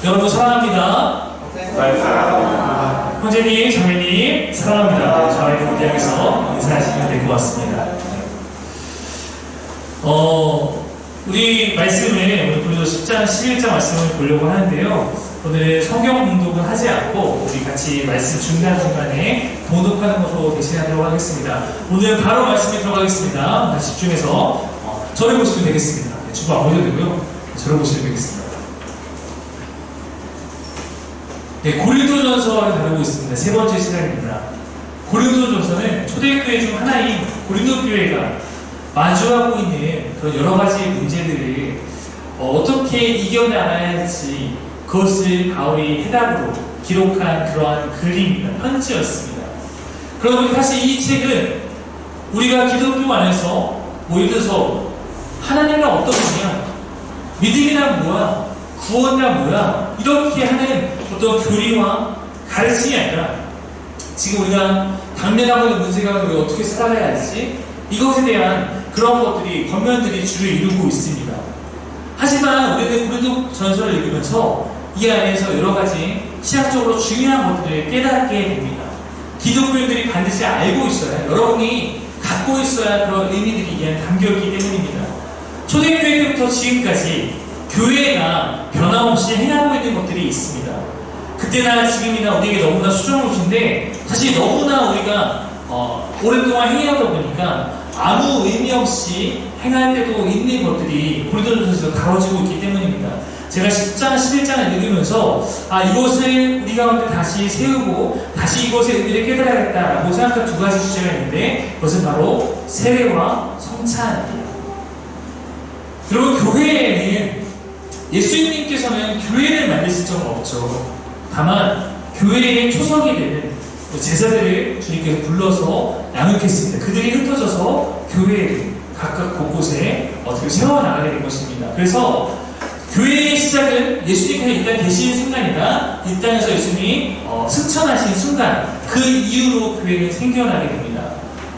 여러분 사랑합니다. 형제님, 자매님 사랑합니다. 저희 본장에서 인사하시면 될 것 같습니다. 우리 말씀을 오늘 고린도서 10장, 11장 말씀을 보려고 하는데요. 오늘 성경 봉독은 하지 않고 우리 같이 말씀 중간중간에 봉독하는 것으로 대신하도록 하겠습니다. 오늘 바로 말씀에 들어가겠습니다. 다시 집중해서 저를 보시면 되겠습니다. 주보 안 보셔도 되고요. 저를 보시면 되겠습니다. 네, 고린도전서를 다루고 있습니다. 세 번째 시간입니다. 고린도전서는 초대교회 중 하나인 고린도 교회가 마주하고 있는 그런 여러 가지 문제들을 어떻게 이겨나가야 할지 그것을 바울이 해답으로 기록한 그러한 글입니다. 편지였습니다. 그러다 보니 사실 이 책은 우리가 기독교 안에서 예를 들어서 하나님은 어떤 분이야? 믿음이란 뭐야? 구원이란 뭐야? 이렇게 하는 어떤 교리와 가르침이 아니라 지금 우리가 당면하고 있는 문제가 우리가 어떻게 살아가야 할지 이것에 대한 그런 것들이 권면들이 주를 이루고 있습니다. 하지만 우리는 고린도 전서를 읽으면서 이 안에서 여러 가지 신학적으로 중요한 것들을 깨닫게 됩니다. 기독교인들이 반드시 알고 있어야, 여러분이 갖고 있어야 그런 의미들이 이 안에 담겨있기 때문입니다. 초대교회 때부터 지금까지 교회가 변함없이 행하고 있는 것들이 있습니다. 그때나 지금이나 우리에게 너무나 수정우신데 사실 너무나 우리가 오랫동안 행하다 보니까 아무 의미 없이 행할 때도 있는 것들이 고린도전서에서 다뤄지고 있기 때문입니다. 제가 10장, 11장을 읽으면서 이것을 우리 가운데 다시 세우고 다시 이것의 의미를 깨달아야겠다라고 생각한 두 가지 주제가 있는데 그것은 바로 세례와 성찬입니다. 여러분, 교회에는 예수님께서는 교회를 만드실 적은 없죠. 다만 교회의 초석이 되는 제자들을 주님께서 불러서 양육했습니다. 그들이 흩어져서 교회를 각각 곳곳에 어떻게 세워나가게 된 것입니다. 그래서 교회의 시작은 예수님께서 일단 계시는 순간이다. 이 땅에서 예수님이 승천하신 순간 그 이후로 교회는 생겨나게 됩니다.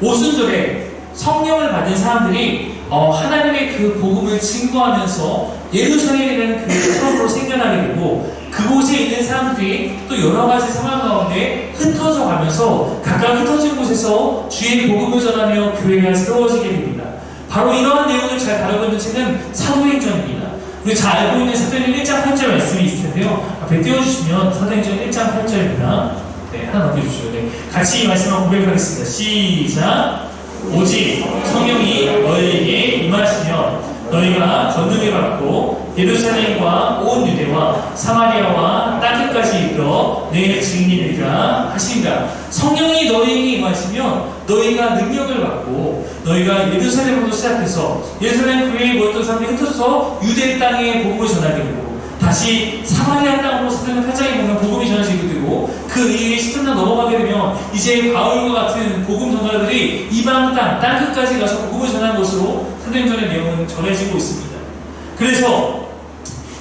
오순절에 성령을 받은 사람들이 하나님의 그 복음을 증거하면서 예루살렘이라는 교회가 처음으로 생겨나게 되고 그곳에 있는 사람들이 또 여러 가지 상황 가운데 흩어져 가면서 각각 흩어진 곳에서 주의 복음을 전하며 교회가 세워지게 됩니다. 바로 이러한 내용을 잘 다루고 있는 책은 사도행전입니다. 우리 잘 알고 있는 사도행전 1장 8절 말씀이 있을 텐데요. 앞에 띄워주시면 사도행전 1장 8절입니다. 네, 하나 넘겨주시죠. 네, 같이 이 말씀을 고백하겠습니다. 시작! 오직 성령이 너희에게 임하시면 너희가 권능을 받고 예루살렘과 온 유대와 사마리아와 땅끝까지 이르러 내 증인이리라 하신다. 성령이 너희에게 임하시면 너희가 능력을 받고 너희가 예루살렘으로 시작해서 예루살렘 교회에 모였던 사람들이 흩어져서 유대 땅에 복음을 전하게 되고 다시 사마리아 땅으로 사도행전 8장에 보면 복음이 전해지게 되고 그 이후에 10년 넘어가게 되면 이제 바울과 같은 복음 전가들이 이방 땅끝까지 가서 복음을 전하는 것으로 사도행전의 내용은 전해지고 있습니다. 그래서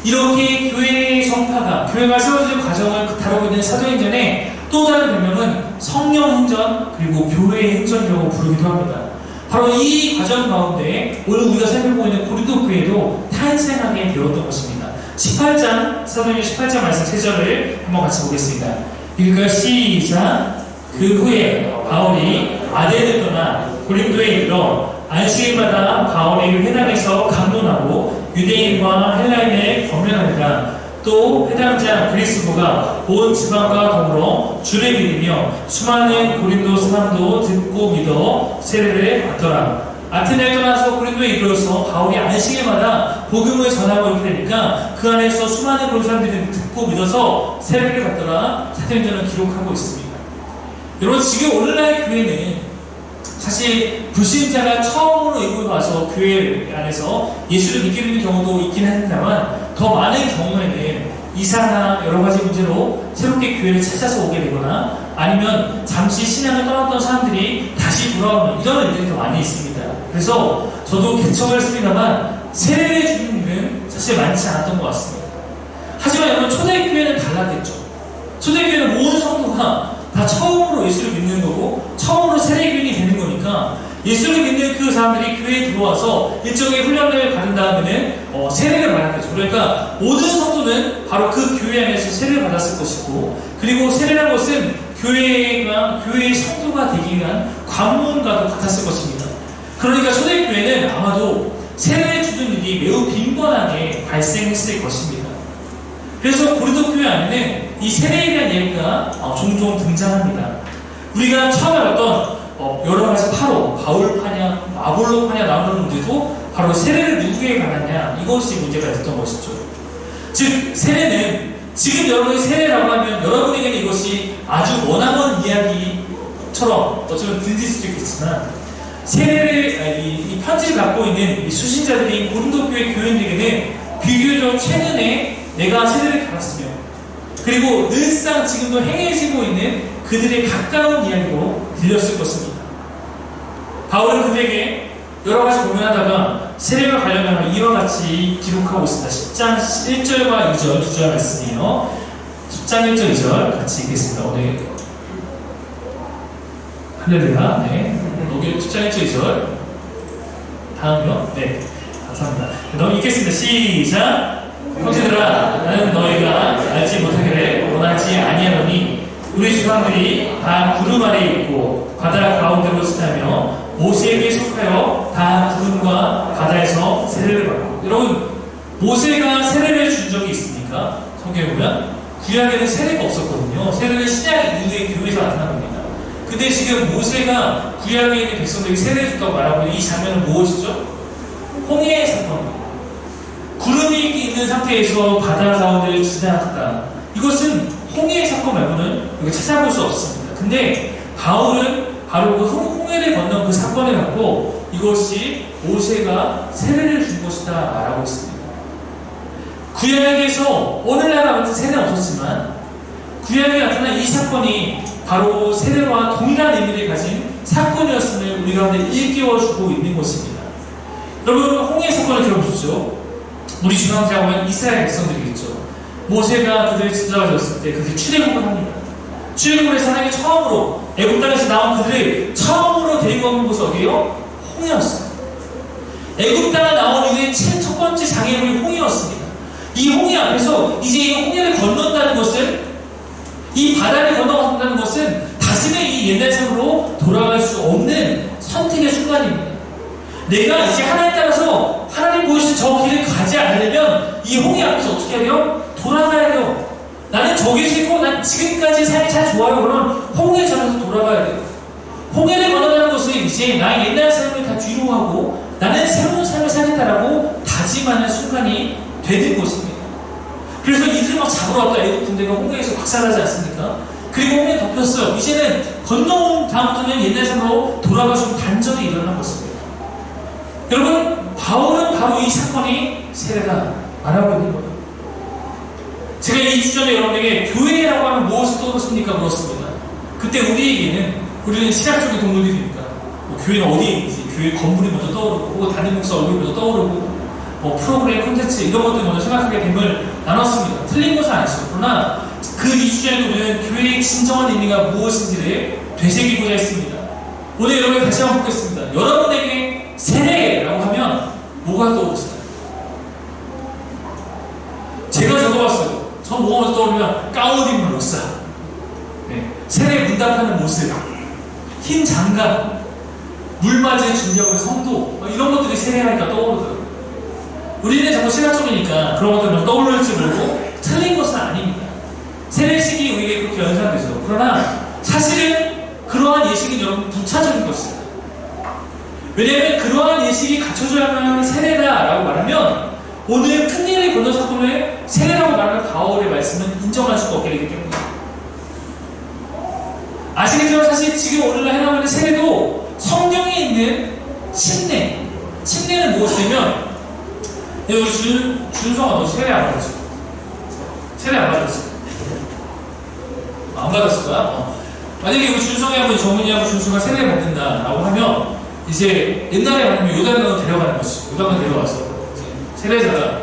이렇게 교회의 성파가 교회가 세워지는 과정을 다루고 있는 사도행전의 또 다른 별명은 성령행전 그리고 교회의 행전이라고 부르기도 합니다. 바로 이 과정 가운데 오늘 우리가 살펴보고 있는 고린도 교회도 탄생하게 되었던 것입니다. 18장, 사도행전 18장 말씀 3절을 한번 같이 보겠습니다. 읽을까요? 시작! 그 후에 바울이 아덴을 떠나 고린도에 이르러 안식일마다 바울이 회당에서 강론하고 유대인과 헬라인을 권면하니라. 또 회당장 그리스도가 온 지방과 더불어 주를 믿으며 수많은 고린도 사람도 듣고 믿어 세례를 받더라. 아테네에 떠나서 고린도에 이르러서 바울이 안식일마다 복음을 전하고 이렇게 되니까 그 안에서 수많은 고린도 사람들이 듣고 믿어서 세례를 받더라. 사도행전을 기록하고 있습니다. 여러분, 지금 오늘날 교회는 사실 불신자가 처음으로 이곳에 와서 교회 안에서 예수를 믿게 되는 경우도 있긴 합니다만 더 많은 경우에는 이사나 여러 가지 문제로 새롭게 교회를 찾아서 오게 되거나 아니면 잠시 신앙을 떠났던 사람들이 다시 돌아오는 이런 일들이 더 많이 있습니다. 그래서 저도 개척을 했습니다만 세례를 주는 일은 사실 많지 않았던 것 같습니다. 하지만 여러분, 초대교회는 달랐겠죠. 초대교회는 모든 성도가 다 처음으로 예수를 믿는 거고 처음으로 세례교인이 되는 거니까 예수를 믿는 그 사람들이 교회에 들어와서 일종의 훈련을 받은 다음에는 세례를 받았겠죠. 그러니까 모든 성도는 바로 그 교회 안에서 세례를 받았을 것이고, 그리고 세례라는 것은 교회의 성도가 되기 위한 관문과도 같았을 것입니다. 그러니까 초대교회는 아마도 세례를 주는 일이 매우 빈번하게 발생했을 것입니다. 그래서 고린도 교회 안에는 이 세례에 대한 이야기가 종종 등장합니다. 우리가 처음에 봤던 여러 가지 바울파냐, 아볼로파냐 나오는 문제도 바로 세례를 누구에게 받았냐, 이것이 문제가 됐던 것이죠. 즉, 세례는 지금 여러분이 세례라고 하면 여러분에게는 이것이 아주 원하는 이야기처럼 어쩌면 들릴 수도 있겠지만, 세례를, 이 편지를 갖고 있는 이 수신자들이 고린도 교회 교인들에게는 비교적 최근에 내가 세례를 받았으며, 그리고 늘상 지금도 행해지고 있는 그들의 가까운 이야기로 들렸을 것입니다. 바울은 그들에게 여러 가지 고민하다가 세례와 관련하여 이와 같이 기록하고 있습니다. 10장 1절과 2절 두 절 말씀이에요. 10장 1절 2절 같이 읽겠습니다. 오늘 할렐루야. 네. 여기 10장 1절 2절 다음요. 네. 감사합니다. 너무 읽겠습니다. 시작. 형제들아, 나는 너희가 알지 못하기를 원하지 아니하노니 우리 조상들이 다 구름 아래 있고 바다 가운데로 지나며 모세에게 속하여 다 구름과 바다에서 세례를 받고. 여러분, 모세가 세례를 준 적이 있습니까? 성경에 보면 구약에는 세례가 없었거든요. 세례는 신약 이후에 교회에서 나타난 겁니다. 근데 지금 모세가 구약에 있는 백성들에게 세례를 줬다고 말하고 있는 이 장면은 무엇이죠? 홍해의 사건입니다. 구름이 있는 상태에서 바다 가운데를 지나갔다. 이것은 홍해의 사건 말고는 여기 찾아볼 수 없습니다. 근데 바울은 바로 그 홍해를 건넌 그 사건을 갖고 이것이 모세가 세례를 준 것이다 말하고 있습니다. 구약에서 오늘날 같은 세례는 없었지만 구약에 나타난 이 사건이 바로 세례와 동일한 의미를 가진 사건이었음을 우리 가운데 일깨워주고 있는 것입니다. 여러분, 홍해 사건을 들어보십시오. 우리 중앙지라고 하면 이스라엘 백성들이겠죠. 모세가 그들을 지도자였을 때 그들이 출애굽을 합니다. 출애굽을 해서 하나님이 처음으로 애굽 땅에서 나온 그들을 처음으로 데리고 온 곳이 어디예요? 홍해였어요. 애굽 땅에 나온 이후에 첫 번째 장애물이 홍해였습니다. 이 홍해 앞에서 이제 이 홍해를 건넌다는 것은, 이 바다를 건너간다는 것은 다시는 이 옛날 삶으로 돌아갈 수 없는 선택의 순간입니다. 내가 이제 하나님 따라서 하나님 보여주신 저 길을 가지 않으려면 이 홍해 앞에서 어떻게 해야 돼요? 돌아가야 돼요. 나는 저기 싫고 난 지금까지 삶이 잘 좋아요. 그러면 홍해 잡아서 돌아가야 돼요. 홍해를 건너가는 것은 이제 나의 옛날 삶을 다 뒤로 하고 나는 새로운 삶을 살겠다라고 다짐하는 순간이 되는 것입니다. 그래서 이들 막 잡으러 왔다 애국 군대가 홍해에서 박살나지 않습니까? 그리고 홍해 덮였어요. 이제는 건너온 다음부터는 옛날 삶으로 돌아가서 단절이 일어난 것입니다. 여러분, 바울은 바로 이 사건이 세례다 말하고 있는 거예요. 제가 2주 전에 여러분에게 교회라고 하면 무엇이 떠오르십니까? 물었습니다. 그때 우리는 신학적인 동물들이니까 교회는 어디에 있는지, 교회 건물이 먼저 떠오르고 담임 목사 얼굴이 먼저 떠오르고 프로그램, 콘텐츠 이런 것들 먼저 생각하게 됨을 나눴습니다. 틀린 것은 아니죠. 그러나 그 2주 전에 우리는 교회의 진정한 의미가 무엇인지를 되새기고자 했습니다. 오늘 여러분 다시 한번 보겠습니다. 여러분에게 세례라고 하면 뭐가 떠오르시나요? 제가 적어봤어요. 전 뭐가 먼저 떠오르면 가운 입는 목사, 세례 문답하는 모습, 흰 장갑, 물 맞은 준비하는 성도, 이런 것들이 세례하니까 떠오르더라고요. 우리는 자꾸 신학적이니까 그런 것들만 떠오를지 모르고 틀린 것은 아닙니다. 세례식이 우리에게 그렇게 연상되죠. 그러나 사실은 그러한 예식은 여러분 부차적인 것입니다. 왜냐하면 그러한 예식이 갖춰져야만 세례다라고 말하면 오늘 큰일을 건넌 사건을 세례라고 말하는 바울의 말씀은 인정할 수가 없게 되기 때문입니다. 아시겠지만 사실 지금 오늘날 해나가는 있는 세례도 성경에 있는 침례는 무엇이냐면, 우리 준성아 너 세례 안 받았어? 세례 안 받았어? 안 받았을 거야? 만약에 우리 준성이하고 정은이하고 준수가 세례를 받는다라고 하면 이제 옛날에 말하면 요단강을 데려가는 것이죠. 요단강 데려가서 세례자가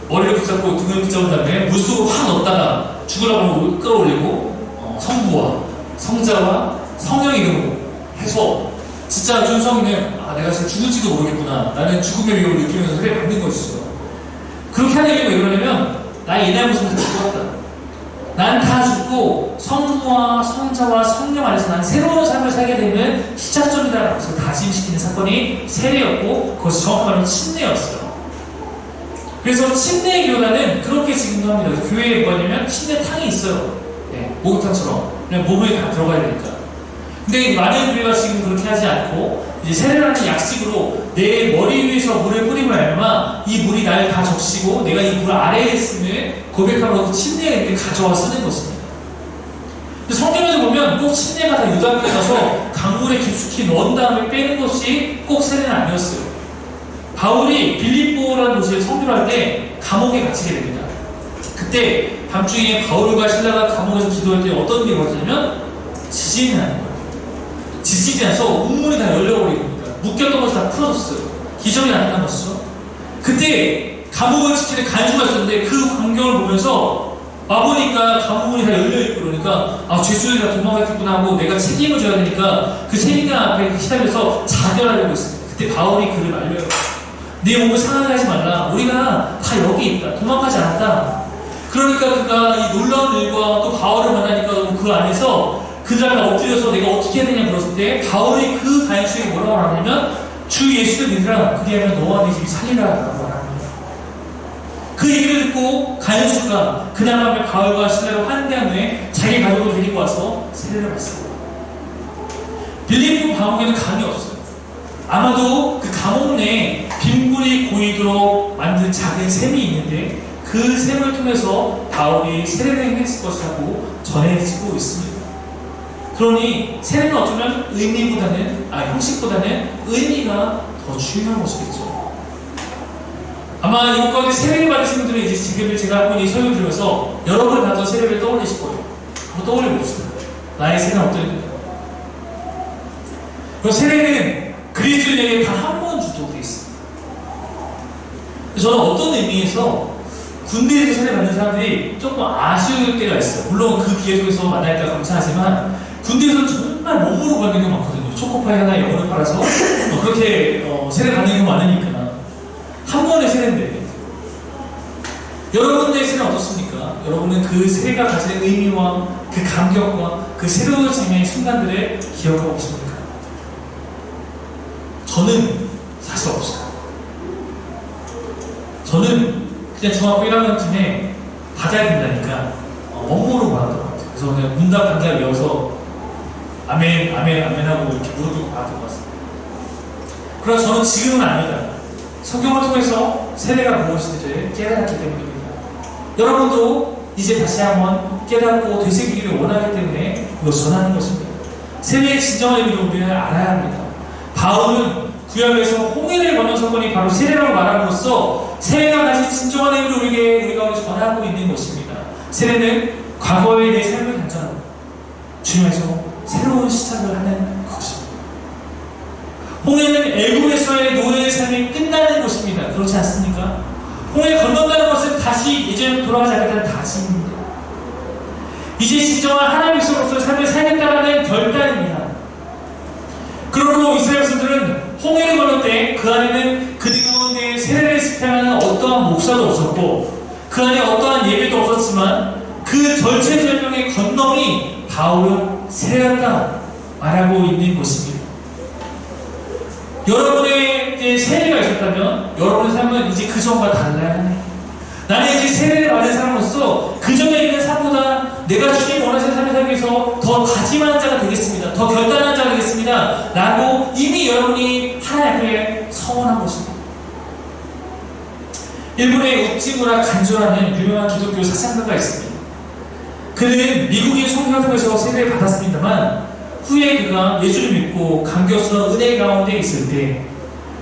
머리를 붙잡고 등을 붙잡은 다음에 물속으로 확 넣었다가 죽으라고 끌어올리고 성부와 성자와 성령 이름으로 해서 진짜 준성이는 내가 지금 죽을지도 모르겠구나, 나는 죽음의 위험을 느끼면서 세례 받는 것이죠. 그렇게 하는 이유가 왜 그러냐면 나의 옛날 모습을 다 죽었다. 난 다 죽고 성부와 성자와 성령 안에서 난 새로운 삶을 살게 되는 시작점이다라고 해서 다짐시키는 사건이 세례였고 그것이 정확히 말하면 침례였어요. 그래서 침례의 교단은 그렇게 지금도 합니다. 교회에 뭐냐면 침례탕이 있어요. 네, 목욕탕처럼 그냥 몸에 다 들어가야 되니까. 근데 많은 교회가 지금 그렇게 하지 않고 이제 세례라는 약식으로 내 머리 위에서 물을 뿌리고 나면 이 물이 날 다 적시고 내가 이 물 아래에 있음을 고백함으로 침례에 가져와 쓰는 것입니다. 근데 성경에서 보면 꼭 침례가 다 유다교에 가서 강물에 깊숙이 넣은 다음에 빼는 것이 꼭 세례는 아니었어요. 바울이 빌립보라는 도시에 선교할 때 감옥에 갇히게 됩니다. 그때 밤중에 바울과 신라가 감옥에서 기도할 때 어떤 일이 벌어지냐면 지진이 나는 거예요. 지진이 나서 운문이 다 열려버린 겁니다. 묶였던 것이 다 풀어졌어요. 기적이 나타난 것이죠. 그때 감옥을 지키는 간수가 있었는데 그 광경을 보면서 와보니까 감옥문이 다 열려있고 그러니까 죄수들이 다 도망갔구나 하고 내가 책임을 져야 되니까 그 책임감 앞에 기다려서 자결하려고 했습니다. 그때 바울이 그를 말려요. 네 몸을 상하게 하지 말라. 우리가 다 여기 있다. 도망가지 않았다. 그러니까 그가 이 놀라운 일과 또 바울을 만나니까 그 안에서 그 사람이 엎드려서 내가 어떻게 해야 되냐 물었을 때 바울이 그 간수에게 뭐라고 하냐면 주 예수를 믿으라. 그리하면 너와 네 집이 살리라 라고 말합니다. 그 얘기를 듣고 간수가 그날 밤에 바울과 신라를 환대한 후에 자기 가족을 데리고 와서 세례를 받습니다. 빌립보 감옥에는 강이 없어요. 아마도 그 감옥 내에 빈불이 고이도록 만든 작은 샘이 있는데 그 샘을 통해서 바울이 세례를 했을 것이라고 전해지고 있습니다. 그러니 세례는 어쩌면 형식보다는 의미가 더 중요한 것이겠죠. 아마 이곳 가운데 세례를 받으신 분들은 이제 지금 제가 하고 있는 설교를 들으면서 여러분을 받은 세례를 떠올리실 거예요. 한번 떠올려 봅시다. 나의 세례는 어떨까? 그 세례는 그리스도인에게 단 한 번 주도록 되어 있습니다. 저는 어떤 의미에서 군대에서 세례 받는 사람들이 조금 아쉬울 때가 있어요. 물론 그 기회 속에서 만나니까 감사하지만 군대에서는 정말 몸으로 받는 경우가 많거든요. 초코파이 하나 영혼을 팔아서 그렇게 세례 받는 경우가 많으니까 한 번의 세례인데 여러분의 세례는 어떻습니까? 여러분은 그 세례가 가지는 의미와 그 감격과 그 새로워짐의 순간들을 기억하고 계십니까? 저는 사실 없어요. 저는 그냥 중학교 1학년쯤에 받아야 된다니까 원모로 받았던 것 같아요. 그래서 그냥 문답 단자를 외워서 아멘, 아멘, 아멘 하고 이렇게 무릎 받았던 것 같습니다. 그러나 저는 지금은 아니다. 성경을 통해서 세례가 무엇인지를 깨달았기 때문입니다. 여러분도 이제 다시 한번 깨닫고 되새기기를 원하기 때문에 그것을 전하는 것입니다. 세례의 진정한 의미를 우리는 알아야 합니다. 바울은 구약에서 홍해를 건넌 사건이 바로 세례라고 말함으로써 세례가 가진 진정한 의미를 우리가 전하고 있는 것입니다. 세례는 과거의 내 삶을 단전하고 주님에서 새로운 시작을 하는 것입니다. 홍해는 애굽에서의 노예의 삶이 끝나는 것입니다. 그렇지 않습니까? 홍해 건넌다는 것은 다시 예전으로 돌아가지 않겠다는 다짐입니다. 이제 진정한 하나님의 백성으로서의 삶을 살겠다는 결단입니다. 그러므로 이스라엘 백성들은 홍해를 건널 때 그 안에는 그들 가운데 세례를 집행하는 어떠한 목사도 없었고 그 안에 어떠한 예배도 없었지만 그 절체절명의 건너이 바울은 세례였다 말하고 있는 것입니다. 여러분의 세례가 있었다면 여러분의 삶은 이제 그전과 달라야 합니다. 나는 이제 세례를 받은 사람으로서 그전에 있는 삶보다 내가 주님 원하시는 삶을 살기 위해서 더 다짐하는 자가 되겠습니다. 더 결단하는 자가 되겠습니다. 라고 이미 여러분이 하나님 앞에 서원한 것입니다. 일본의 우찌무라 간조라는 유명한 기독교 사상가가 있습니다. 그는 미국인 성교회에서 세례를 받았습니다만 후에 그가 예수를 믿고 감격스러운 은혜 가운데 있을 때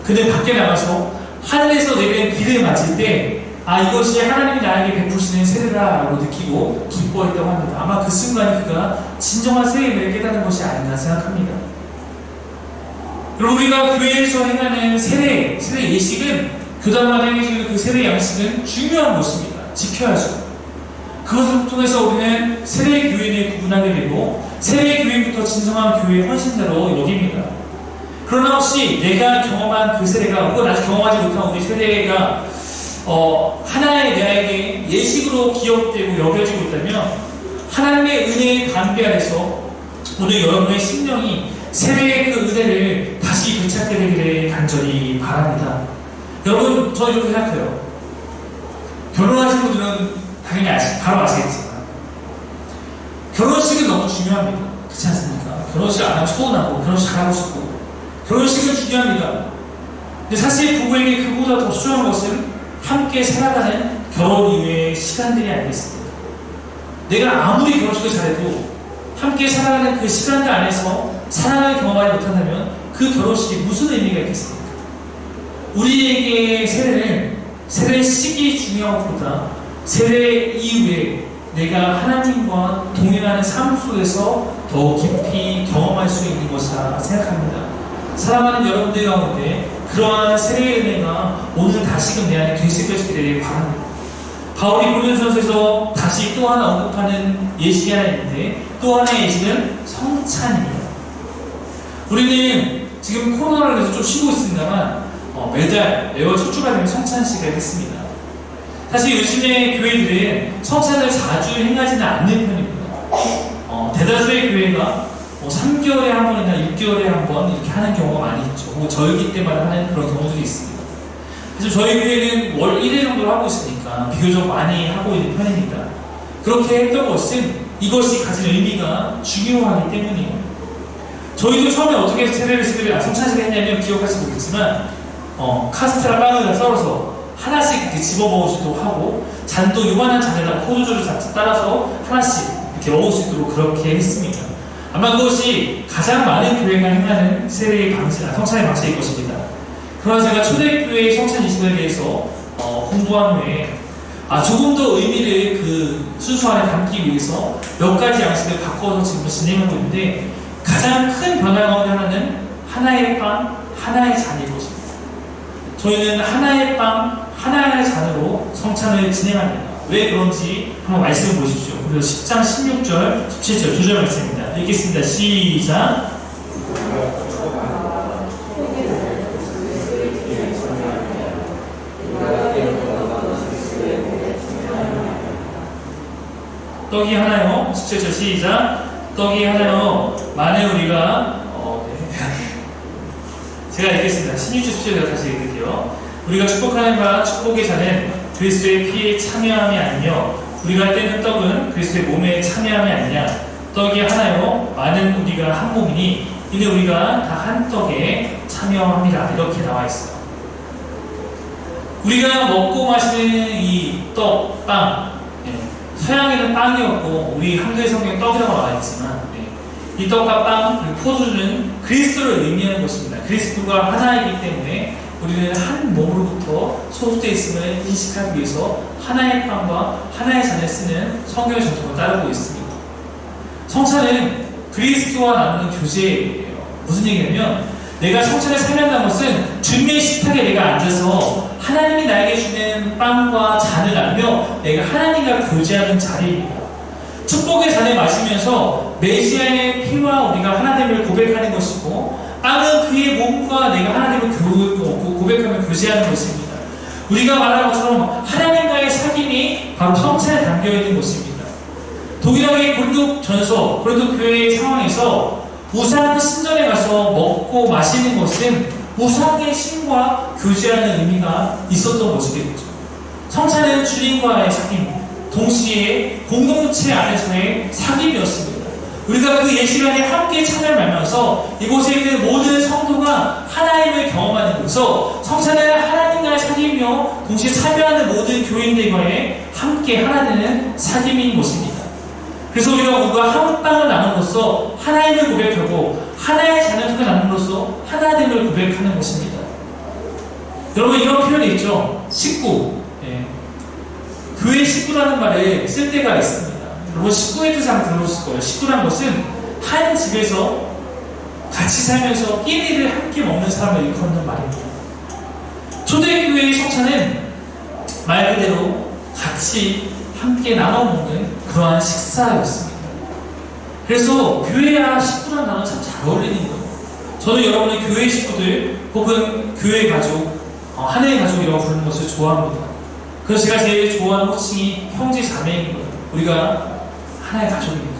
그는 밖에 나가서 하늘에서 내리는 비를 맞을 때 이것이 하나님이 나에게 베푸시는 세례라고 느끼고 기뻐했다고 합니다. 아마 그 순간이 그가 진정한 세례를 깨닫는 것이 아닌가 생각합니다. 그리고 우리가 교회에서 행하는 세례 예식은 교단마다 행해지는 그 세례 양식은 중요한 것입니다. 지켜야죠. 그것을 통해서 우리는 세례 교인을 구분하게 되고 세례 교인부터 진정한 교회의 헌신자로 여깁니다. 그러나 혹시 내가 경험한 그 세례가 혹은 아직 경험하지 못한 우리 세례가 하나의 나에게 예식으로 기억되고 여겨지고 있다면 하나님의 은혜의 담비 아래서 오늘 여러분의 심령이 세례의 그 은혜를 다시 되찾게 되기를 간절히 바랍니다. 여러분, 저 이렇게 생각해요. 결혼하신 분들은 당연히 바로 아시겠지만 결혼식은 너무 중요합니다. 그렇지 않습니까? 결혼식 안 하면 서운하고 결혼식 잘하고 싶고 결혼식은 중요합니다. 근데 사실 부부에게 그보다 더 소중한 것은 함께 살아가는 결혼 이후의 시간들이 아니겠습니까? 내가 아무리 결혼식을 잘해도 함께 살아가는 그 시간들 안에서 사랑을 경험하지 못한다면 그 결혼식이 무슨 의미가 있겠습니까? 우리에게 세례의 시기 중요한 것보다 세례 이후에 내가 하나님과 동행하는 삶 속에서 더 깊이 경험할 수 있는 것이라 생각합니다. 사랑하는 여러분들 가운데 그러한 세례의 은혜가 오늘 다시금 내 안에 되새겨지기를 바랍니다. 바울이 고린도전서에서 다시 또 하나 언급하는 예식이 하나 있는데 또 하나의 예식은 성찬입니다. 우리는 지금 코로나로 인해서 좀 쉬고 있습니다만 매월 첫 주가 되면 성찬식을 했습니다. 사실 요즘에 교회들은 성찬을 자주 행하지는 않는 편입니다. 대다수의 교회가 3개월에 한 번이나 6개월에 한 번 이렇게 하는 경우가 많이 있죠. 절기 때마다 하는 그런 경우들이 있습니다. 그래서 저희 교회는 월 1회 정도로 하고 있으니까 비교적 많이 하고 있는 편입니다. 그렇게 했던 것은 이것이 가진 의미가 중요하기 때문이에요. 저희도 처음에 어떻게 성찬식을 했냐면 기억할지 모르겠지만 카스테라 빵을 썰어서 하나씩 이렇게 집어먹으시도 하고 잔도 요만한 잔에다 포도주를 따라서 하나씩 이렇게 먹을 수 있도록 그렇게 했습니다. 아마 그것이 가장 많은 교회가 행하는 세례의 방식, 성찬의 방식일 것입니다. 그러나 제가 초대교회의 성찬 이식에 대해서 공부한 후에 조금 더 의미를 그 순서 안에 담기 위해서 몇 가지 양식을 바꿔서 지금 진행하고 있는데 가장 큰 변화 가운데 하나는 하나의 빵, 하나의 잔일 것입니다. 저희는 하나의 빵, 하나의 잔으로 성찬을 진행합니다. 왜 그런지 한번 말씀을 보십시오. 그래서 10장 16절, 17절 두 절 말씀입니다. 읽겠습니다. 시작. 떡이 하나요. 17절 시작. 떡이 하나요. 만에 우리가 제가 읽겠습니다. 16절 17절 다시 읽을게요. 우리가 축복하는 바 축복의 잔은 그리스도의 피에 참여함이 아니며 우리가 떼는 떡은 그리스도의 몸에 참여함이 아니냐. 떡이 하나요. 많은 우리가 한 몸이니 이는 우리가 다 한 떡에 참여합니다. 이렇게 나와 있어요. 우리가 먹고 마시는 이 떡, 빵, 서양에는 빵이었고 우리 한글 성경에 떡이라고 나와 있지만 이 떡과 빵, 그리고 포도주는 그리스도를 의미하는 것입니다. 그리스도가 하나이기 때문에 우리는 한 몸으로부터 소속되어 있음을 인식하기 위해서 하나의 빵과 하나의 잔을 쓰는 성경의 전통을 따르고 있습니다. 성찬은 그리스도와 나누는 교제예요. 무슨 얘기냐면 내가 성찬을 살려는 것은 주님의 식탁에 내가 앉아서 하나님이 나에게 주는 빵과 잔을 나누며 내가 하나님과 교제하는 자리입니다. 축복의 잔을 마시면서 메시아의 피와 우리가 하나님을 고백하는 것이고 빵은 그의 몸과 내가 하나님을 고백하며 교제하는 것입니다. 우리가 말한 것처럼 하나님과의 사귐이 바로 성찬에 담겨있는 것입니다. 동일하게 고린도 교회의 상황에서 우상 신전에 가서 먹고 마시는 것은 우상의 신과 교제하는 의미가 있었던 것이겠죠. 성찬은 주님과의 사귐, 동시에 공동체 안에서의 사귐이었습니다. 우리가 그 예식안에 함께 참여를 말면서 이곳에 있는 모든 성도가 하나님을 경험하는 곳에서 성찬은 하나님과의 사귐이며 동시에 참여하는 모든 교인들과의 함께 하나 되는 사귐인 것입니다. 그래서 우리가 모두가 한 빵을 나눔으로써 하나님을 고백하고 하나의 잔을 통해 나눔으로써 하나됨을 고백하는 것입니다. 여러분 이런 표현이 있죠. 식구. 교회 식구라는 말을 쓸 때가 있습니다. 여러분 식구의 뜻을 한번 들어보실 거예요. 식구란 것은 한 집에서 같이 살면서 끼니를 함께 먹는 사람을 일컫는 말입니다. 초대교회의 성찬은 말 그대로 같이 함께 나눠 먹는 그러한 식사였습니다. 그래서 교회와 식구라는 단어는 참 잘 어울리는 거예요. 저는 여러분의 교회 식구들 혹은 교회 가족, 하나의 가족이라고 부르는 것을 좋아합니다. 그래서 제가 제일 좋아하는 호칭이 형제 자매인 거예요. 우리가 하나의 가족입니다.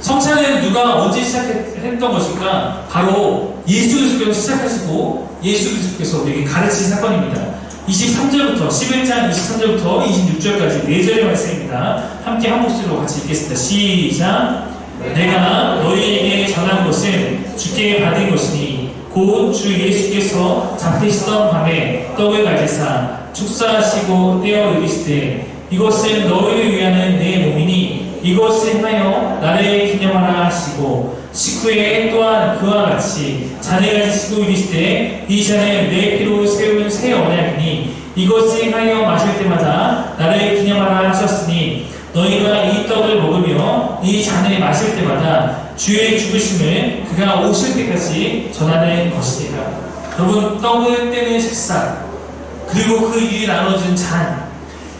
성찬은 누가 언제 시작했던 것일까? 바로 예수 그리스도께서 시작하시고 예수 그리스도께서 우리에게 가르친 사건입니다. 23절부터 11장 23절부터 26절까지 4절의 말씀입니다. 함께 한 목소리로 같이 읽겠습니다. 시작. 내가 너희에게 전한 것은 주께 받은 것이니 곧 주 예수께서 잡히시던 밤에 떡을 가지사 축사하시고 떼어 이르시되 이것은 너희를 위하는 내 몸이니 이것을 행하여 나를 기념하라 하시고 식후에 또한 그와 같이 잔을 가지시고 이르시되 이 잔은 내 피로 세운 새 언약이니 이것을 행하여 마실 때마다 나를 기념하라 하셨으니 너희가 이 떡을 먹으며 이 잔을 마실 때마다 주의 죽으심을 그가 오실 때까지 전하는 것이니라. 여러분, 떡을 떼는 식사 그리고 그 일이 나눠진 잔,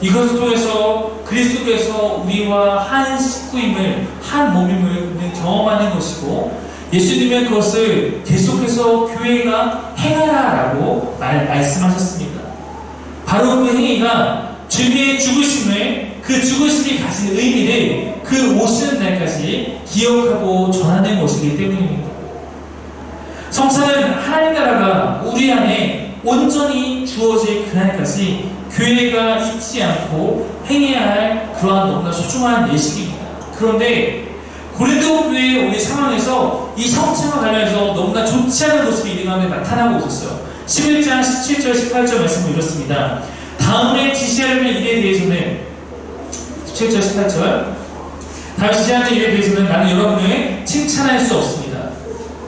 이것을 통해서 그리스도께서 우리와 한 식구임을, 한 몸임을 경험하는 것이고, 예수님은 그것을 계속해서 교회가 행하라 라고 말씀하셨습니다. 바로 그 행위가 주님의 죽으심을, 그 죽으심이 가진 의미를 그 오시는 날까지 기억하고 전하는 것이기 때문입니다. 성찬은 하나님 나라가 우리 안에 온전히 주어질 그날까지 교회가 잊지 않고 행해야 할 그러한 너무나 소중한 예식입니다. 그런데 고린도 교회의 우리 상황에서 이 성찬과 관련해서 너무나 좋지 않은 모습이 이 가운데 나타나고 있었어요. 11장 17절 18절 말씀을 읽었습니다. 다음에 지시하려는 일에 대해서는 17절 18절 다음 지시하는 일에 대해서는 나는 여러분을 칭찬할 수 없습니다.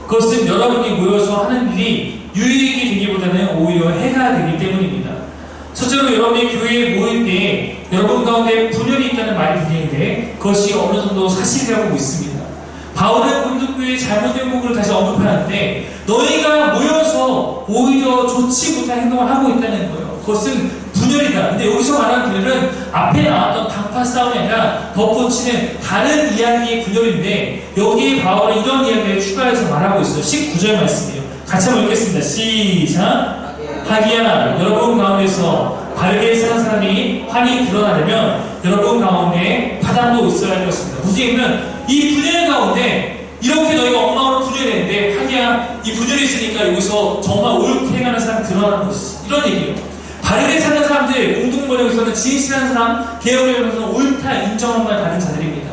그것은 여러분이 모여서 하는 일이 유익이 되기보다는 오히려 해가 되기 때문입니다. 첫째로 여러분이 교회에 모일 때 여러분 가운데 분열이 있다는 말이 들리는데 그것이 어느 정도 사실이라고 믿습니다. 바울은 고린도 교회의 잘못된 부분을 다시 언급하는데 너희가 모여서 오히려 좋지 못한 행동을 하고 있다는 거예요. 그것은 분열이다. 근데 여기서 말하는 분열은 앞에 나왔던 당파 싸움이 아니라 덧붙이는 다른 이야기의 분열인데 여기에 바울은 이런 이야기를 추가해서 말하고 있어요. 19절 말씀이에요. 같이 한번 읽겠습니다. 시작. 하기야 여러분 가운데서 바르게 사는 사람이 환히 드러나려면 여러분 가운데 파당도 있어야 할 것입니다. 무지개는 이 분열 가운데 이렇게 너희가 엉망으로 분열했는데 하기야 이 분열이 있으니까 여기서 정말 옳게 행하는 사람이 드러나는 것이지. 이런 얘기예요. 바르게 사는 사람들, 공동번역에서는 진실한 사람, 개혁번역에서는 옳다 인정함을 받은 자들입니다.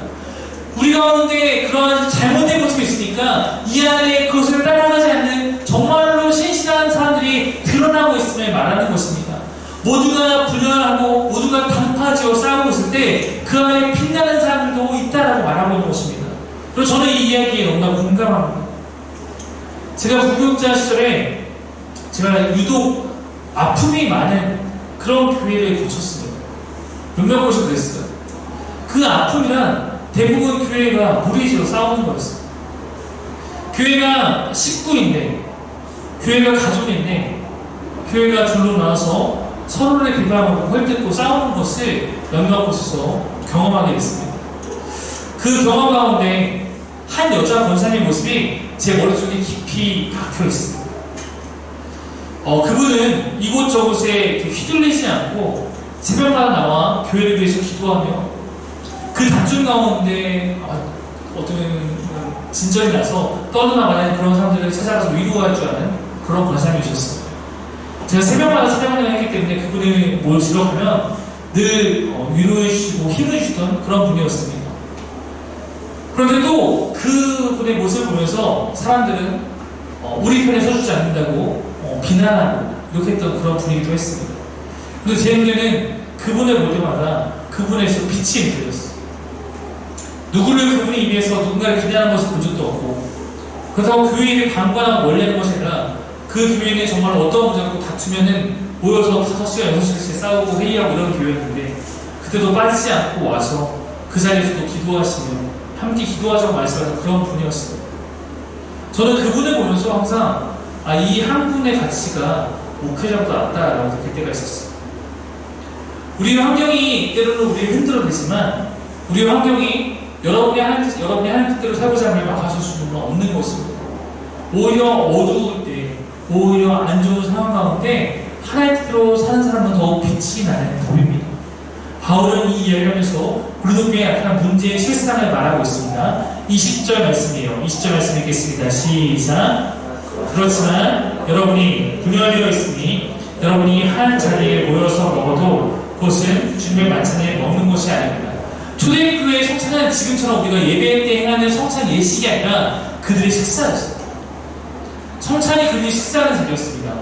우리 가운데 그런 잘못된 모습이 있으니까 이 안에 그것을 따라가지 않는 정말로 신실한 사람들이 드러나고 있음을 말하는 것입니다. 모두가 분열하고 모두가 당파지어 싸우고 있을 때 그 안에 빛나는 사람들도 있다라고 말하고 있는 것입니다. 그래서 저는 이 이야기에 너무나 공감합니다. 제가 부교육자 시절에 제가 유독 아픔이 많은 그런 교회를 거쳤습니다. 몇몇 곳이 그랬어요. 그 아픔이란 대부분 교회가 무리지어 싸우는 거였어요. 교회가 식구인데, 교회가 가족인데, 교회가 둘로 나눠서 서로를 비방하고 헐뜯고 싸우는 것을 몇몇 곳에서 경험하게 됐습니다. 그 경험 가운데 한 여자 권사님의 모습이 제 머릿속에 깊이 박혀 있습니다. 그분은 이곳저곳에 휘둘리지 않고 새벽마다 나와 교회를 위해서 기도하며 그 단중 가운데 어떤 진전이 나서 떠나가는 그런 사람들을 찾아가서 위로할 줄 아는 그런 권사님이셨어요. 제가 새벽마다 찬양을 했기 때문에 그분이 뭘 지적하면 늘 위로해 주시고 힘을 주시던 그런 분이었습니다. 그런데 또 그분의 모습을 보면서 사람들은 우리 편에 서주지 않는다고 비난하고 이렇게 했던 그런 분이기도 했습니다. 그런데 제 눈에는 그분을 볼 때마다 그분에서 빛이 들렸어요. 누구를 그분이 입에서 누군가를 기대하는 것을 본 적도 없고 그렇다고 교회를 방관하고 멀리하는 것이 아니라 그 교회는 정말 어떤 문제가 다투면은 모여서 5시간, 6시간씩 싸우고 회의하고 이런 교회였는데 그때도 빠지지 않고 와서 그 자리에서도 기도하시며 함께 기도하자고 말씀하는 그런 분이었어요. 저는 그분을 보면서 항상 이 한 분의 가치가 목회자보다 낫다라고 느낄 때가 있었어요. 우리 환경이 때로는 우리를 흔들어내지만 우리 환경이 여러분이 하는 뜻대로 살고자 하면 막아줄 수는 없는 것입니다. 오히려 어두울 때, 오히려 안 좋은 상황 가운데 하나의 뜻대로 사는 사람은 더욱 빛이 나는 법입니다. 바울은 이 이야기를 하면서 고린도 교회에 나타난 문제의 실상을 말하고 있습니다. 20절 말씀이에요. 20절 말씀 읽겠습니다. 시작. 그렇지만 여러분이 분열되어 있으니 여러분이 한 자리에 모여서 먹어도 그것은 주님의 만찬에 먹는 것이 아닙니다. 초대교회 성찬은 지금처럼 우리가 예배 때 행하는 성찬 예식이 아니라 그들의 식사였어요. 성찬이 그들의 식사하는 자리였습니다.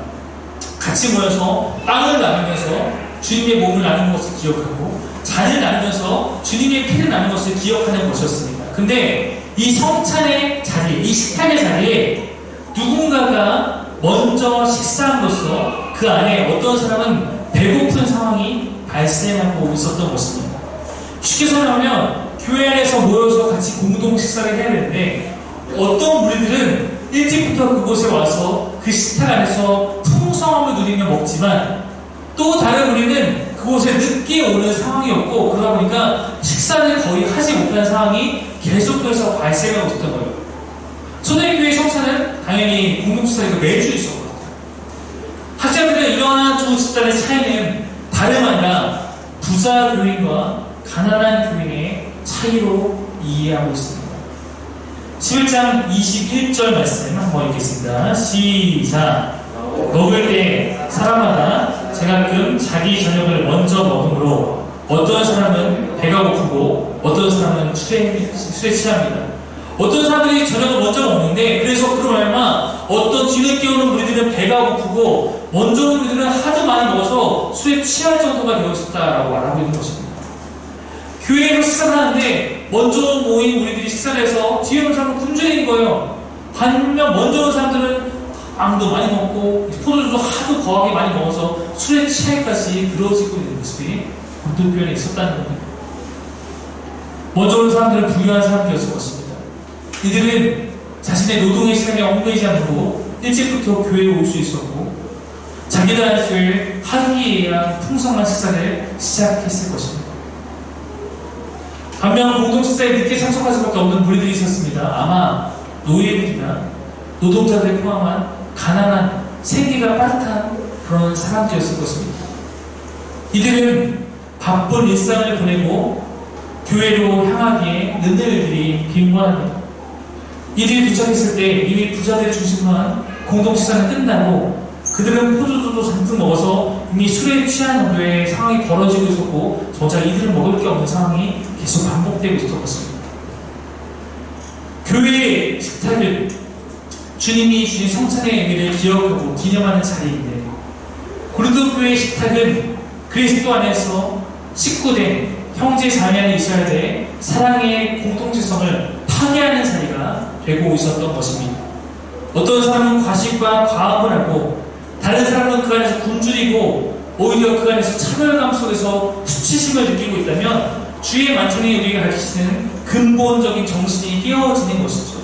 같이 모여서 빵을 나누면서 주님의 몸을 나누는 것을 기억하고 잔을 나누면서 주님의 피를 나누는 것을 기억하는 것이었습니다. 근데 이 성찬의 자리에, 이 식탁의 자리에 누군가가 먼저 식사함으로써 그 안에 어떤 사람은 배고픈 상황이 발생하고 있었던 것입니다. 쉽게 설명하면 교회 안에서 모여서 같이 공동 식사를 해야 되는데 어떤 무리들은 일찍부터 그곳에 와서 그 식탁 안에서 풍성함을 누리며 먹지만 또 다른 무리는 그곳에 늦게 오는 상황이었고 그러다 보니까 식사를 거의 하지 못한 상황이 계속해서 발생하고 있었던 거예요. 초대교회 성찬은 당연히 공동 식사가 매주 있었거든요. 학자들은 이러한 두 집단의 차이는 다름 아니라 부자 교인과 가난한 교인의 차이로 이해하고 있습니다. 11장 21절 말씀 한번 읽겠습니다. 시작. 먹을 때 사람마다 제가끔 자기 저녁을 먼저 먹으므로 어떤 사람은 배가 고프고 어떤 사람은 술에 취합니다. 어떤 사람들이 저녁을 먼저 먹는데 그래서 그로 말미암아 어떤 뒤늦게 오는 무리들은 배가 고프고 먼저 오는 무리들은 하도 많이 먹어서 술에 취할 정도가 되어 있었다라고 말하고 있는 것입니다. 교회에서 식사를 하는데 먼저 모인 우리들이 식사를 해서 뒤에 오는 사람은 굶주린 거예요. 반면 먼저 온 사람들은 빵도 많이 먹고 포도주도 하도 거하게 많이 먹어서 술에 취하기까지 그러지고 있는 모습이 공동교회에 있었다는 겁니다. 먼저 온 사람들은 부유한 사람들이었을 것입니다. 이들은 자신의 노동의 시간에 얽매이지 않고 일찍부터 교회에 올 수 있었고 자기들 안에 하루에 의한 풍성한 식사를 시작했을 것입니다. 반면 공동식사에 늦게 참석할 수밖에 없는 무리들이 있었습니다. 아마 노예들이나 노동자들을 포함한 가난한 생기가 빠듯한 그런 사람들이었을 것입니다. 이들은 바쁜 일상을 보내고 교회로 향하기에 느늘들이 빈곤합니다. 이들이 도착했을 때 이미 부자들을 중심으로 한 공동식사는 끝나고 그들은 포도주도 잔뜩 먹어서 이미 술에 취한 정도의 상황이 벌어지고 있었고 정작 이들은 먹을 게 없는 상황이 계속 반복되고 있었던 것입니다. 교회의 식탁은 주님이 주신 성찬의 의미를 기억하고 기념하는 자리인데 고린도 교회의 식탁은 그리스도 안에서 식구된 형제 자매 안에 있어야 될 사랑의 공동체성을 파괴하는 자리가 되고 있었던 것입니다. 어떤 사람은 과식과 과음을 하고 다른 사람은 그 안에서 굶주리고 오히려 그 안에서 차별감 속에서 수치심을 느끼고 있다면 주의 만찬이 우리에게 가르치는 근본적인 정신이 깨어지는 것이죠.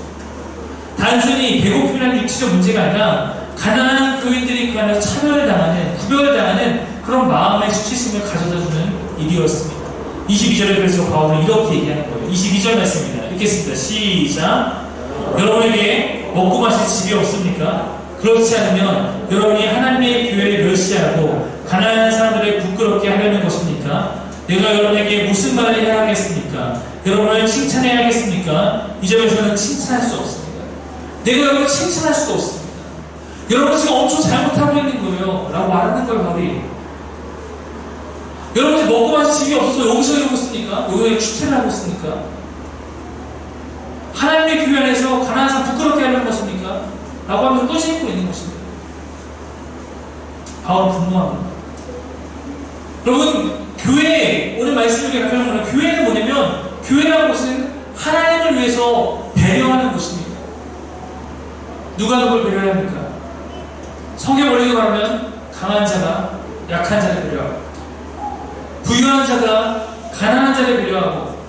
단순히 배고픔이라는 육체적 문제가 아니라 가난한 교인들이 그 안에서 차별당하는, 구별당하는 그런 마음의 수치심을 가져다주는 일이었습니다. 22절에 그래서 바울은 이렇게 얘기하는 거예요. 22절 말씀입니다. 읽겠습니다. 시작. 여러분에게 먹고 마실 집이 없습니까? 그렇지 않으면 여러분이 하나님의 교회를 멸시하고 가난한 사람들을 부끄럽게 하려는 것입니까? 내가 여러분에게 무슨 말을 해야 하겠습니까? 여러분을 칭찬해야 하겠습니까? 이 점에서는 칭찬할 수 없습니다. 내가 여러분을 칭찬할 수도 없습니다. 여러분 지금 엄청 잘못하고 있는 거예요 라고 말하는 거예요. 바울이 여러분이 먹고 마실 집이 없어서 여기서 이러고 있습니까? 여기서 추태를 하고 있습니까? 하나님의 교회 안에서 가난한 사람 부끄럽게 하려는 것입니까? 라고 하면서 꾸짖고 있는 것입니다. 바울은 분노합니다. 여러분 교회, 오늘 말씀을 가르치는 거는 교회는 뭐냐면 교회라는 것은 하나님을 위해서 배려하는 곳입니다. 누가 누굴 배려해야 합니까? 성경 원리로 말하면 강한 자가 약한 자를 배려하고 부유한 자가 가난한 자를 배려하고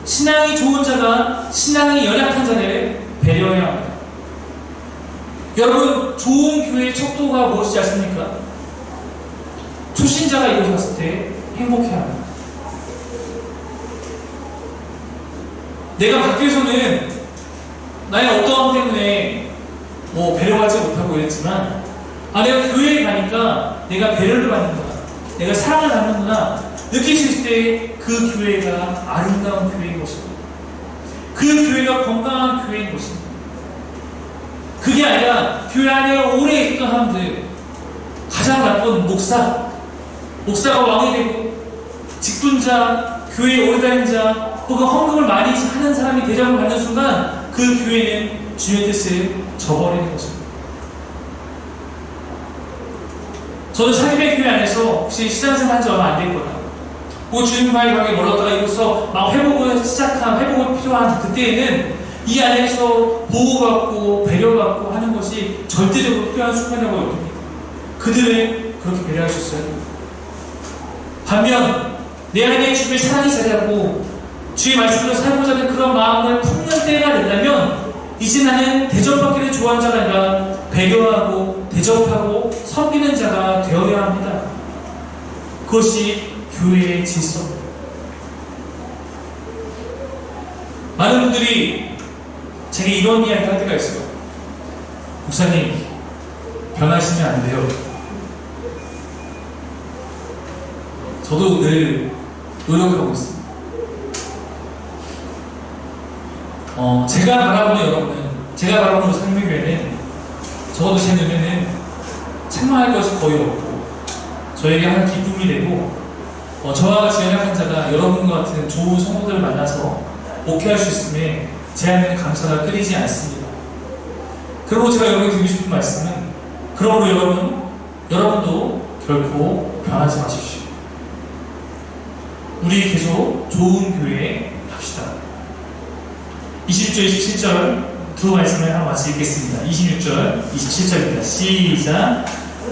신앙이 좋은 자가 신앙이 연약한 자를 배려해야 합니다. 여러분 좋은 교회의 척도가 무엇인지 아십니까? 초신자가 이곳에 왔을 때 행복해야 합니다. 내가 밖에서는 나의 어떠함 때문에 배려하지 못하고 이랬지만 내가 교회에 가니까 내가 배려를 받는구나, 내가 사랑을 받는구나 느낄 수 있을 때 그 교회가 아름다운 교회인 것입니다. 그 교회가 건강한 교회인 것입니다. 그게 아니라 교회 안에 오래 있던 사람들, 가장 나쁜 목사가 왕이 되고 직분자, 교회에 오래 다닌 자, 혹은 헌금을 많이 하는 사람이 대접을 받는 순간 그 교회는 주의 뜻을 저버리는 것입니다. 저도 사립의 교회 안에서 혹시 신앙생활 한 지 얼마 안 됐거나 그 주님과의 관계 멀었다가 이로써 막 회복을 필요한 그때에는 이 안에서 보호받고 배려받고 하는 것이 절대적으로 필요한 순간이라고 여깁니다. 그들은 그렇게 배려할 수 있어요. 반면 내 안에 주의 사랑이 자리하고 주의 말씀으로 살고자 하는 그런 마음을 품는 때가 된다면 이제 나는 대접받기를 좋아하는 자가 아니라 배려하고 대접하고 섬기는 자가 되어야 합니다. 그것이 교회의 질서입니다. 많은 분들이 제게 이런 이야기 할 때가 있어요. 목사님, 변하시면 안 돼요. 저도 늘 노력하고 있습니다. 제가 바라보는 생명교회는 적어도 제 눈에는 책망할 것이 거의 없고 저에게 하는 기쁨이 되고 저와 같이 연약한 자가 여러분과 같은 좋은 성도들을 만나서 목회할 수 있음에 제 안에는 감사가 끊이지 않습니다. 그리고 제가 여러분께 드리고 싶은 말씀은 그러므로 여러분도 결코 변하지 마십시오. 우리 계속 좋은 교회에 합시다. 20절, 27절 두 말씀을 한번 같이 읽겠습니다. 26절, 27절입니다. 시작!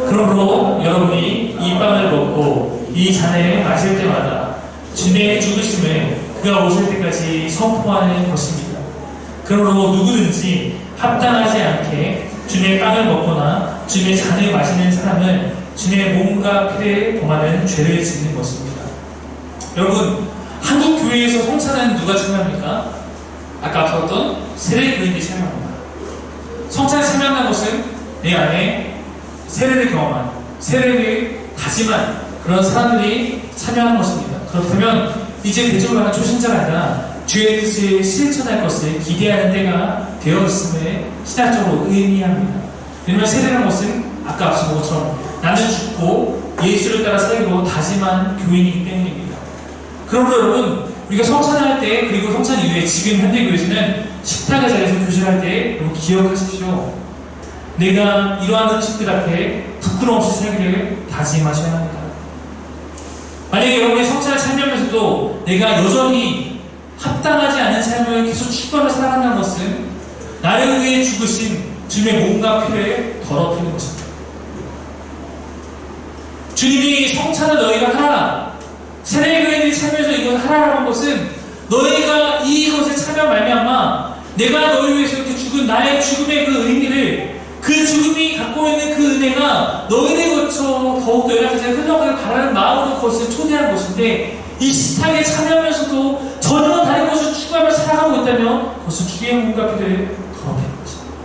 그러므로 여러분이 이 빵을 먹고 이 잔을 마실 때마다 주님의 죽으심을 그가 오실 때까지 선포하는 것입니다. 그러므로 누구든지 합당하지 않게 주님의 빵을 먹거나 주님의 잔을 마시는 사람은 주님의 몸과 피를 범하는 죄를 짓는 것입니다. 여러분, 한국 교회에서 성찬은 누가 참여합니까? 아까 배웠던 세례교인들이 참여합니다. 성찬에 참여한다는 것은 내 안에 세례를 경험한, 세례를 다짐한 그런 사람들이 참여하는 것입니다. 그렇다면 이제 대접을 하는 초신자가 아니라 주의 뜻을 실천할 것을 기대하는 때가 되어 있음을 신학적으로 의미합니다. 왜냐하면 세례라는 것은 아까 앞서 본 것처럼 나는 죽고 예수를 따라 살기로 다짐한 교인이기 때문입니다. 그러므로 여러분, 우리가 성찬을 할 때, 그리고 성찬 이후에 지금 현대 교회에서는 식탁의 자리에서 교제할 때 여러분 기억하십시오. 내가 이러한 음식들 앞에 부끄러움 없이 살기를 다짐하셔야 합니다. 만약에 여러분이 성찬을 참여하면서도 내가 여전히 합당하지 않은 삶을 계속 추구하며 살아간다는 것은 나를 위해 죽으신 주님의 몸과 피를 더럽히는 것입니다. 주님이 성찬을 너희가 하라, 세례교인들이 참여해서 이걸 하라라는 것은 너희가 이것에 참여 말미암아 내가 너희 위해서 이렇게 죽은 나의 죽음의 그 의미를, 그 죽음이 갖고 있는 그 은혜가 너희를 거쳐 더욱더 연약한 흘러가길 바라는 마음으로 그것을 초대한 것인데, 이 식탁에 참여하면서도 전혀 다른 것을 추구하며 살아가고 있다면 그것은 주의 몸과 피를 더럽히는 것입니다.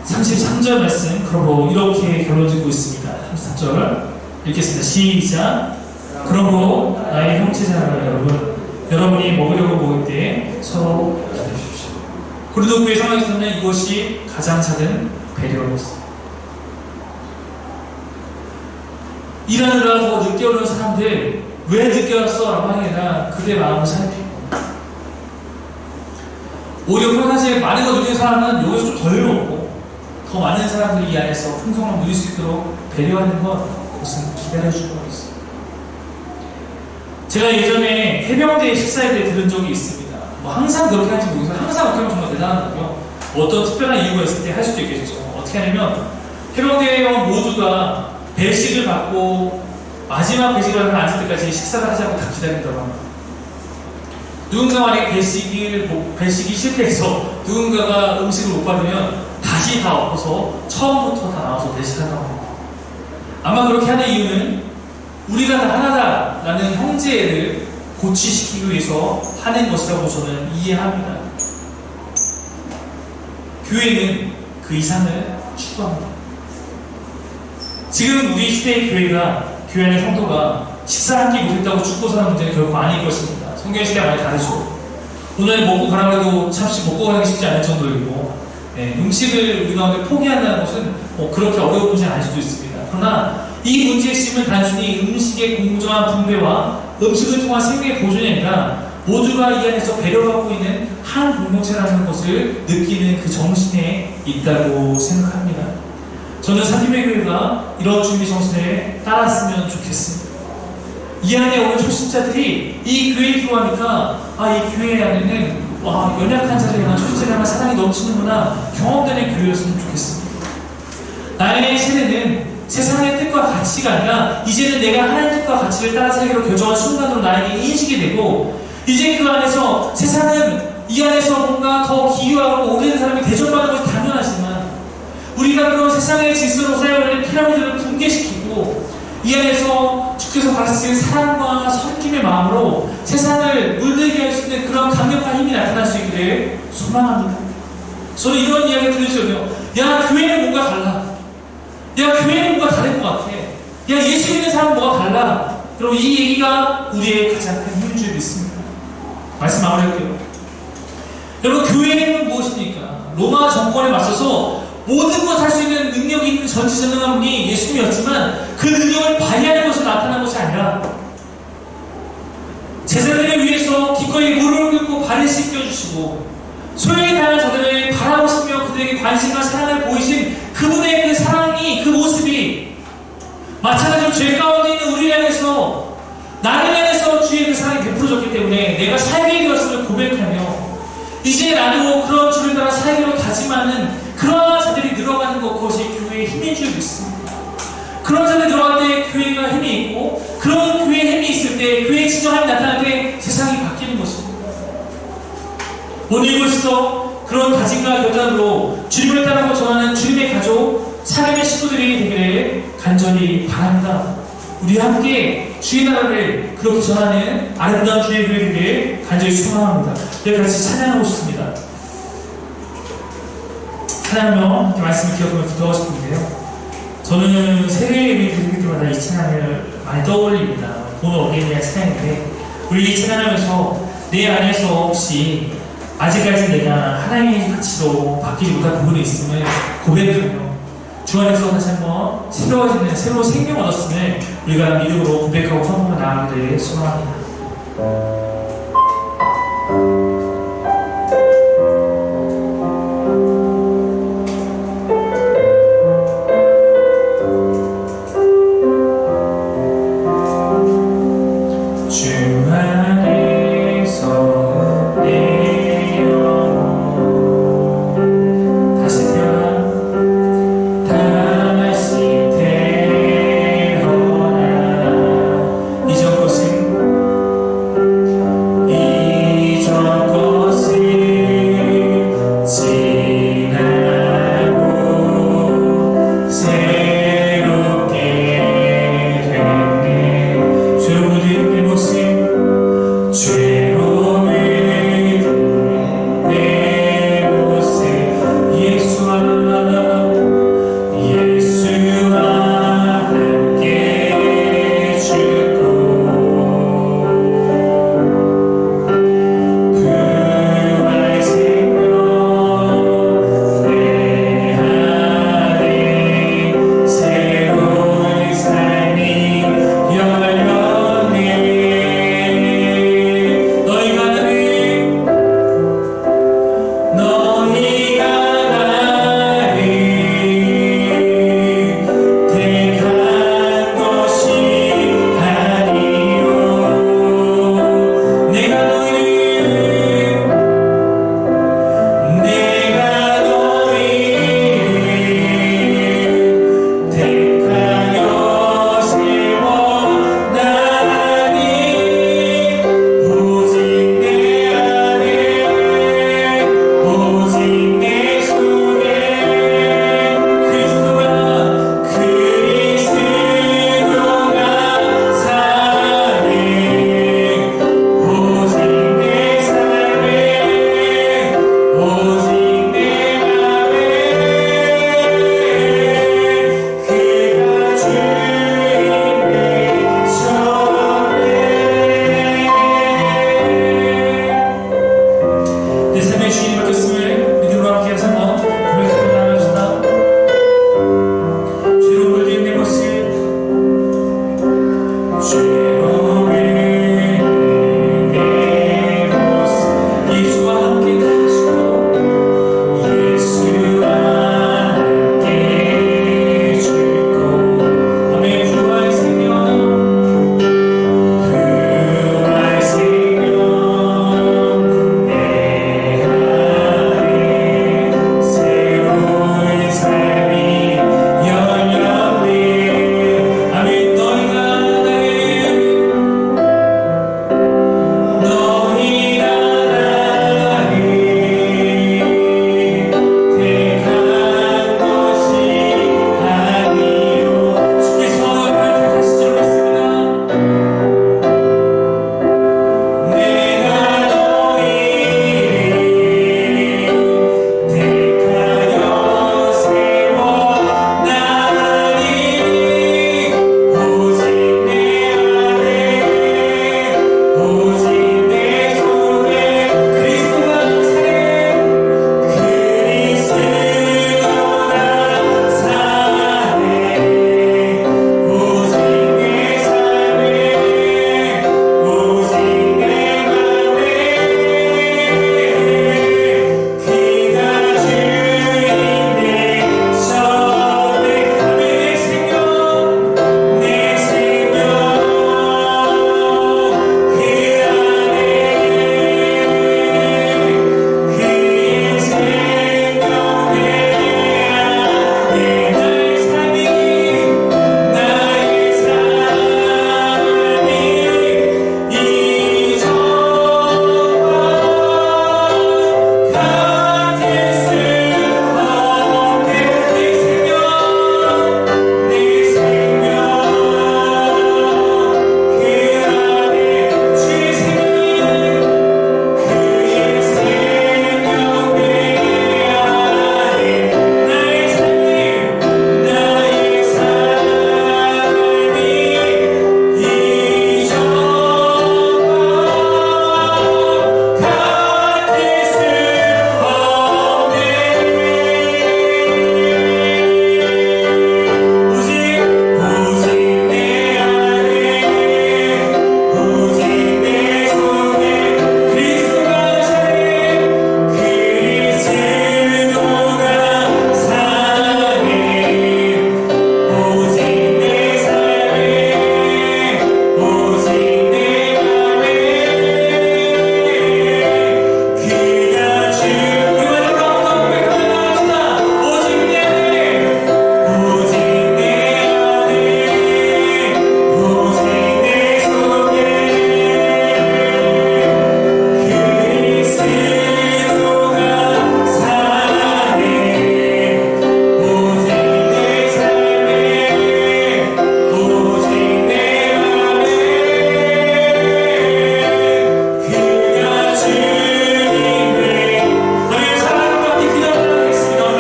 (33절) 말씀, 그러므로 이렇게 결론 짓고 있습니다. 33절 읽겠습니다. 시작! 그러므로 나의 형제자매 여러분이 먹으려고 먹을 때 서로 기다리십시오. 고린도 교회 상황에서는 이것이 가장 작은 배려였습니다. 일하느라 더 늦게 오는 사람들, 왜 늦게 왔어? 라고 하는 게 아니라 그들의 마음을 살피고, 오히려 평상시에 많은 거 누리는 사람은 여기서 좀 덜 먹고 더 많은 사람들이 이 안에서 풍성함을 누릴 수 있도록 배려하는 것, 그것은 기다려주는 것입니다. 제가 예전에 해병대 식사에 대해 들은 적이 있습니다. 뭐 항상 그렇게 하는지 모르겠어요. 항상 그렇게 하면 정말 대단한 거고요. 어떤 특별한 이유가 있을 때 할 수도 있겠죠. 어떻게 하냐면 해병대원 모두가 배식을 받고 마지막 배식을 앉을 때까지 식사를 하지 않고 다 기다린다고 합니다. 누군가 만약에 배식이 실패해서 누군가가 음식을 못 받으면 다시 다 엎어서 처음부터 다 나와서 배식한다고 합니다. 아마 그렇게 하는 이유는 우리가 다 하나다라는 형제를 고취시키기 위해서 하는 것이라고 저는 이해합니다. 교회는 그 이상을 추구합니다. 지금 우리 시대의 교회 안의 성도가 식사 한 끼 못했다고 죽고 사는 문제는 결코 아닐 것입니다. 성경 시대가 많이 다르죠. 오늘 먹고 가라고 해도 참시 먹고 가기 쉽지 않을 정도이고, 음식을 우리 가운데 포기한다는 것은 그렇게 어려운 문제는 아닐 수도 있습니다. 그러나 이 문제의 핵심은 단순히 음식의 공정한 분배와 음식을 통한 생명의 보존이 아니라 모두가 이 안에서 배려받고 있는 한 공동체라는 것을 느끼는 그 정신에 있다고 생각합니다. 저는 산림의 교회가 이런 준비 정신에 따랐으면 좋겠습니다. 이 안에 오는 초신자들이 이 교회에 들어가니까 이 교회 안에는 연약한 자를 향한 초신자를 향한 사랑이 넘치는구나 경험되는 교회였으면 좋겠습니다. 나의 세대는 세상의 뜻과 가치가 아니라 이제는 내가 하나님의 뜻과 가치를 따라 살기로 결정한 순간으로 나에게 인식이 되고, 이제 그 안에서 세상은 이 안에서 뭔가 더 기유하고 오래된 사람이 대접받는 것이 당연하지만, 우리가 그런 세상의 질서로 쌓여있는 피라미드를 붕괴시키고 이 안에서 주께서 가르치신 사랑과 섬김의 마음으로 세상을 물들게 할 수 있는 그런 강력한 힘이 나타날 수 있기를 소망합니다. 저는 이런 이야기를 들으시거든요. 야, 교회는 뭔가 달라. 야, 교회는 뭔가 다른 것 같아. 야, 예수 믿는 사람은 뭐가 달라. 그럼 이 얘기가 우리의 가장 큰 힘인 줄 믿습니다. 말씀 마무리할게요. 여러분, 교회는 무엇입니까? 로마 정권에 맞서서 모든 것 할 수 있는 능력이 있는 전지전능한 분이 예수님이었지만 그 능력을 발휘하는 것으로 나타난 것이 아니라 제자들을 위해서 기꺼이 무릎을 꿇고 발을 씻겨주시고 소외에 당한 자들을 바라보시며 그들에게 관심과 사랑을 보이신 그분의 그 사랑이, 그 모습이 마찬가지로 죄 가운데 있는 우리를 향해서 나를 향해서 주의 그 사랑이 베풀어졌기 때문에 내가 살게 되었음을 고백하며 이제 나도 그런 주를 따라 살기로 다짐하는 그러한 자들이 늘어가는 것, 그것이 교회의 힘인 줄 믿습니다. 그런 자들이 들어갈 때 교회가 힘이 있고, 그런 교회의 힘이 있을 때, 교회의 진정함이 나타날 때 세상이 바뀌는 것입니다. 오늘 이곳에서 그런 다짐과 결단으로 주님을 따르고 전하는 주님의 가족, 사람의 식구들이 되기를 간절히 바랍니다. 우리 함께 주의 나라를 그렇게 전하는 아름다운 주의 교회 되기를 간절히 소망합니다. 우리 같이 찬양하고 싶습니다. 찬양하며 함께 말씀을 기억하며 기도하고 싶은데요. 저는 세례 예배 드릴 때마다 이 찬양을 많이 떠올립니다. 본 어린이의 찬양인데, 우리 이 찬양하면서 내 안에서 혹시 아직까지 내가 하나님의 가치로 바뀌지 못한 부분이 있음을 고백하며 주 안에서 다시 한번 새로워지는, 새로운 생명 얻었음을 우리가 믿음으로 고백하고 선포하며 나아가기를 소망합니다. 이전 주의